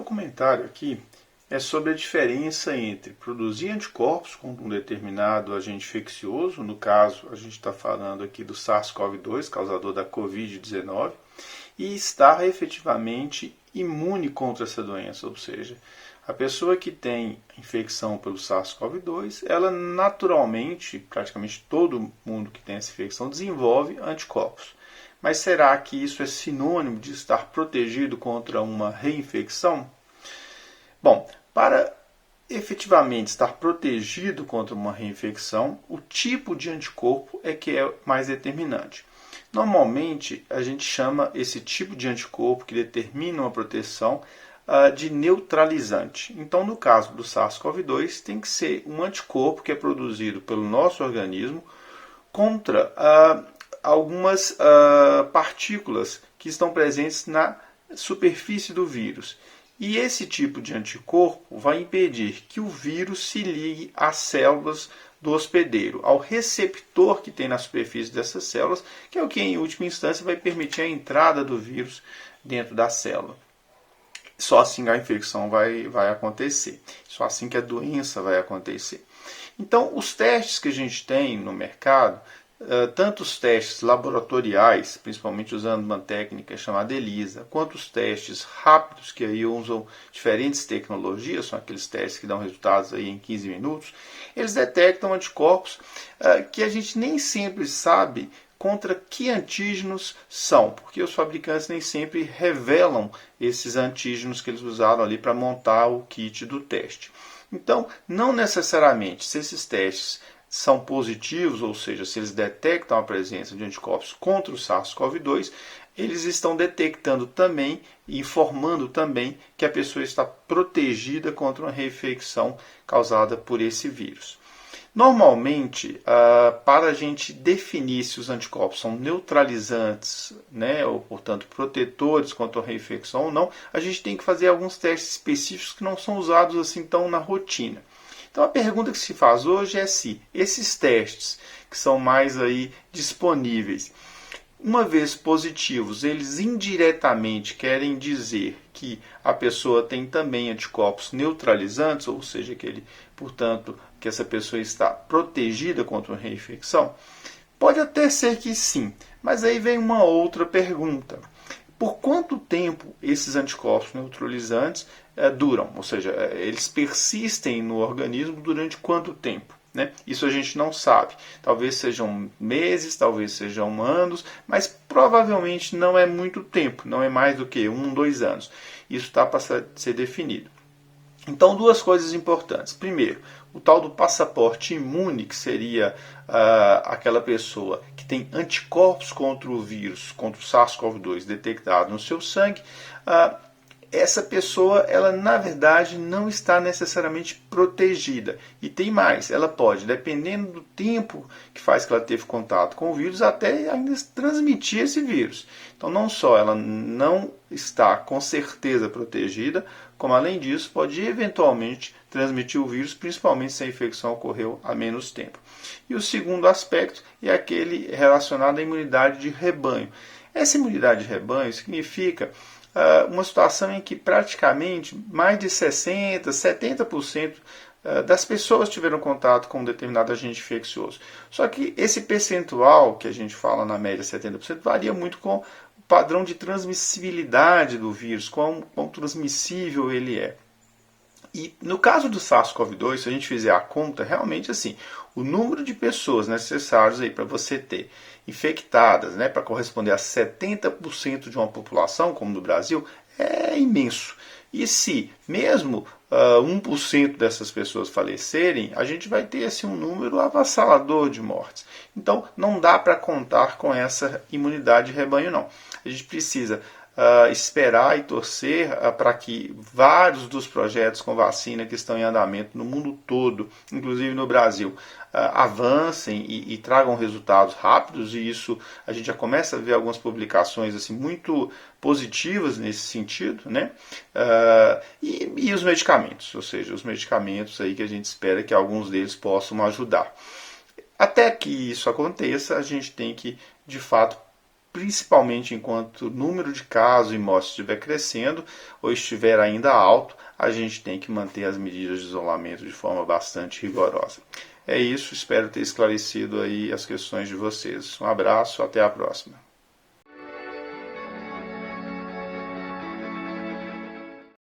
meu comentário aqui é sobre a diferença entre produzir anticorpos contra um determinado agente infeccioso, no caso a gente está falando aqui do SARS-CoV-2, causador da Covid-19, e estar efetivamente imune contra essa doença, ou seja, a pessoa que tem infecção pelo SARS-CoV-2, ela naturalmente, praticamente todo mundo que tem essa infecção, desenvolve anticorpos. Mas será que isso é sinônimo de estar protegido contra uma reinfecção? Bom, para efetivamente estar protegido contra uma reinfecção, o tipo de anticorpo é que é mais determinante. Normalmente, a gente chama esse tipo de anticorpo que determina uma proteção de neutralizante. Então, no caso do SARS-CoV-2, tem que ser um anticorpo que é produzido pelo nosso organismo contra algumas partículas que estão presentes na superfície do vírus. E esse tipo de anticorpo vai impedir que o vírus se ligue às células do hospedeiro, ao receptor que tem na superfície dessas células, que é o que, em última instância, vai permitir a entrada do vírus dentro da célula. Só assim a infecção vai acontecer. Só assim que a doença vai acontecer. Então, os testes que a gente tem no mercado, tanto os testes laboratoriais, principalmente usando uma técnica chamada ELISA, quanto os testes rápidos, que aí usam diferentes tecnologias, são aqueles testes que dão resultados aí em 15 minutos, eles detectam anticorpos que a gente nem sempre sabe contra que antígenos são, porque os fabricantes nem sempre revelam esses antígenos que eles usaram ali para montar o kit do teste. Então, não necessariamente, se esses testes são positivos, ou seja, se eles detectam a presença de anticorpos contra o SARS-CoV-2, eles estão detectando também e informando também que a pessoa está protegida contra uma reinfecção causada por esse vírus. Normalmente, para a gente definir se os anticorpos são neutralizantes, né, ou, portanto, protetores contra a reinfecção ou não, a gente tem que fazer alguns testes específicos que não são usados assim tão na rotina. Então, a pergunta que se faz hoje é se esses testes, que são mais aí disponíveis, uma vez positivos, eles indiretamente querem dizer que a pessoa tem também anticorpos neutralizantes, ou seja, portanto, que essa pessoa está protegida contra uma reinfecção? Pode até ser que sim, mas aí vem uma outra pergunta. Por quanto tempo esses anticorpos neutralizantes duram? Ou seja, eles persistem no organismo durante quanto tempo? Né? Isso a gente não sabe. Talvez sejam meses, talvez sejam anos, mas provavelmente não é muito tempo, não é mais do que 1, 2 anos. Isso está para ser definido. Então, duas coisas importantes. Primeiro, o tal do passaporte imune, que seria aquela pessoa que tem anticorpos contra o vírus, contra o SARS-CoV-2 detectado no seu sangue. Essa pessoa, ela na verdade não está necessariamente protegida. E tem mais, ela pode, dependendo do tempo que faz que ela teve contato com o vírus, até ainda transmitir esse vírus. Então não só ela não está com certeza protegida, como além disso pode eventualmente transmitir o vírus, principalmente se a infecção ocorreu há menos tempo. E o segundo aspecto é aquele relacionado à imunidade de rebanho. Essa imunidade de rebanho significa uma situação em que praticamente mais de 60%, 70% das pessoas tiveram contato com um determinado agente infeccioso. Só que esse percentual, que a gente fala na média 70%, varia muito com o padrão de transmissibilidade do vírus, quão transmissível ele é. E no caso do SARS-CoV-2, se a gente fizer a conta, realmente assim, o número de pessoas necessárias para você ter infectadas, né, para corresponder a 70% de uma população, como no Brasil, é imenso. E se mesmo 1% dessas pessoas falecerem, a gente vai ter assim, um número avassalador de mortes. Então não dá para contar com essa imunidade de rebanho, não. A gente precisa esperar e torcer para que vários dos projetos com vacina que estão em andamento no mundo todo, inclusive no Brasil, avancem e tragam resultados rápidos, e isso a gente já começa a ver algumas publicações assim, muito positivas nesse sentido, né? E os medicamentos, ou seja, os medicamentos aí que a gente espera que alguns deles possam ajudar. Até que isso aconteça, a gente tem que, de fato, principalmente enquanto o número de casos e mortes estiver crescendo ou estiver ainda alto, a gente tem que manter as medidas de isolamento de forma bastante rigorosa. É isso, espero ter esclarecido aí as questões de vocês. Um abraço, até a próxima.